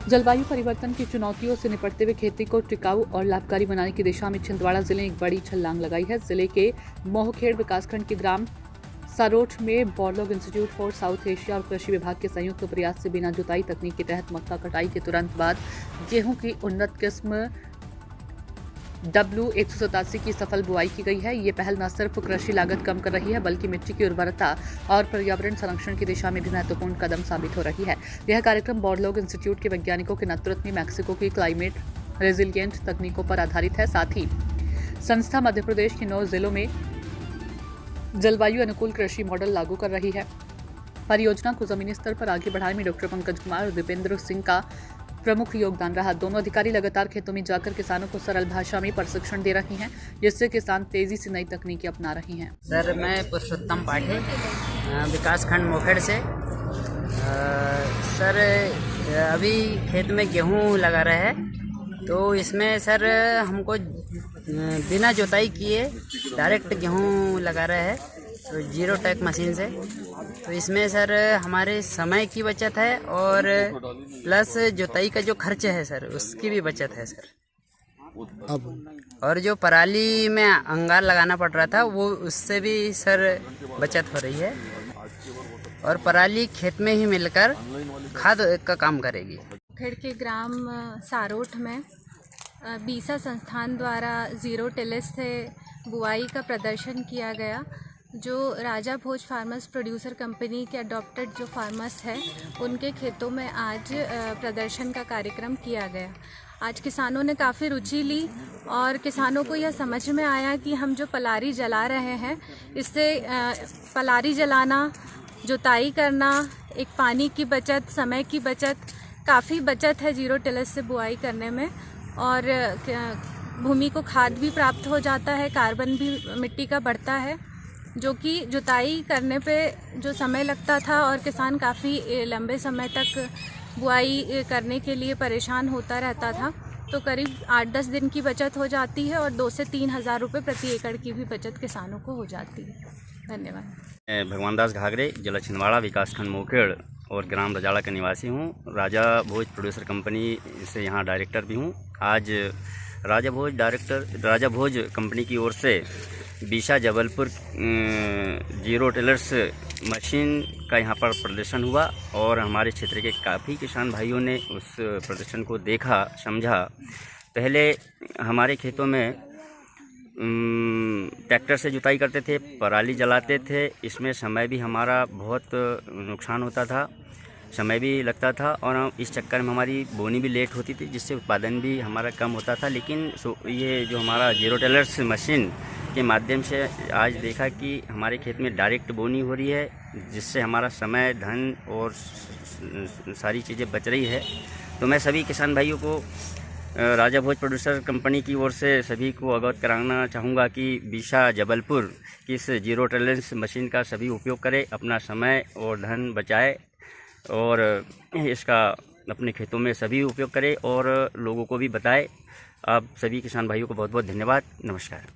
जलवायु परिवर्तन की चुनौतियों से निपटते हुए खेती को टिकाऊ और लाभकारी बनाने की दिशा में छिंदवाड़ा जिले ने एक बड़ी छलांग लगाई है। जिले के मोहखेड़ विकासखंड के ग्राम सारोठ में बॉर्लोग इंस्टीट्यूट फॉर साउथ एशिया और कृषि विभाग के संयुक्त प्रयास से बिना जुताई तकनीक के तहत मक्का कटाई के तुरंत बाद गेहूं की उन्नत किस्म W187 की सफल बुआई की गई है। ये पहल न सिर्फ कृषि लागत कम कर रही है बल्कि मिट्टी की उर्वरता और पर्यावरण संरक्षण की दिशा में भी महत्वपूर्ण कदम साबित हो रही है। यह कार्यक्रम बॉर्लोग इंस्टीट्यूट के वैज्ञानिकों के नेतृत्व में मैक्सिको की क्लाइमेट रेजिलिएंट तकनीकों पर आधारित है। साथ ही संस्था मध्य प्रदेश के 9 जिलों में जलवायु अनुकूल कृषि मॉडल लागू कर रही है। परियोजना को जमीनी स्तर पर आगे बढ़ाने में डॉक्टर पंकज कुमार और दीपेंद्र सिंह का प्रमुख योगदान रहा। दोनों अधिकारी लगातार खेतों में जाकर किसानों को सरल भाषा में प्रशिक्षण दे रहे हैं, जिससे किसान तेजी से नई तकनीकें अपना रहे हैं। सर, मैं पुरुषोत्तम पाठे, विकासखंड मोखेड़ से। सर, अभी खेत में गेहूं लगा रहा है, तो इसमें सर हमको बिना जुताई किए डायरेक्ट गेहूं लगा रहा है, तो जीरो टैक मशीन से। तो इसमें सर हमारे समय की बचत है और प्लस जुताई का जो खर्च है सर उसकी भी बचत है सर। और जो पराली में अंगार लगाना पड़ रहा था वो उससे भी सर बचत हो रही है, और पराली खेत में ही मिलकर खाद का काम करेगी। खेड़ के ग्राम सारोठ में बीसा संस्थान द्वारा जीरो टिलेज से बुआई का प्रदर्शन किया गया। जो राजा भोज फार्मर्स प्रोड्यूसर कंपनी के अडॉप्टेड जो फार्मर्स हैं उनके खेतों में आज प्रदर्शन का कार्यक्रम किया गया। आज किसानों ने काफ़ी रुचि ली और किसानों को यह समझ में आया कि हम जो पलारी जला रहे हैं इससे पलारी जलाना, जुताई करना, एक पानी की बचत, समय की बचत, काफ़ी बचत है जीरो टिलेज से बुआई करने में। और भूमि को खाद भी प्राप्त हो जाता है, कार्बन भी मिट्टी का बढ़ता है, जो कि जुताई करने पे जो समय लगता था और किसान काफ़ी लंबे समय तक बुआई करने के लिए परेशान होता रहता था, तो करीब 8-10 दिन की बचत हो जाती है और 2 से 3 हज़ार रुपये प्रति एकड़ की भी बचत किसानों को हो जाती है। धन्यवाद। भगवान दास घाघरे, जिला छिंदवाड़ा, विकासखंड मोखेड़ और ग्राम रजाड़ा का निवासी हूँ। राजा भोज प्रोड्यूसर कंपनी से यहाँ डायरेक्टर भी हूँ। आज राजा भोज कंपनी की ओर से बीसा जबलपुर जीरो टिलर्स मशीन का यहाँ पर प्रदर्शन हुआ और हमारे क्षेत्र के काफ़ी किसान भाइयों ने उस प्रदर्शन को देखा, समझा। पहले हमारे खेतों में ट्रैक्टर से जुताई करते थे, पराली जलाते थे, इसमें समय भी हमारा बहुत नुकसान होता था, समय भी लगता था और इस चक्कर में हमारी बोनी भी लेट होती थी, जिससे उत्पादन भी हमारा कम होता था। लेकिन ये जो हमारा जीरो टिलर्स मशीन के माध्यम से आज देखा कि हमारे खेत में डायरेक्ट बोनी हो रही है, जिससे हमारा समय, धन और सारी चीज़ें बच रही है। तो मैं सभी किसान भाइयों को राजा भोज प्रोड्यूसर कंपनी की ओर से सभी को अवगत कराना चाहूँगा कि बीसा जबलपुर की इस जीरो टिलेज मशीन का सभी उपयोग करें, अपना समय और धन बचाए और इसका अपने खेतों में सभी उपयोग करें और लोगों को भी बताएं। आप सभी किसान भाइयों को बहुत बहुत धन्यवाद। नमस्कार।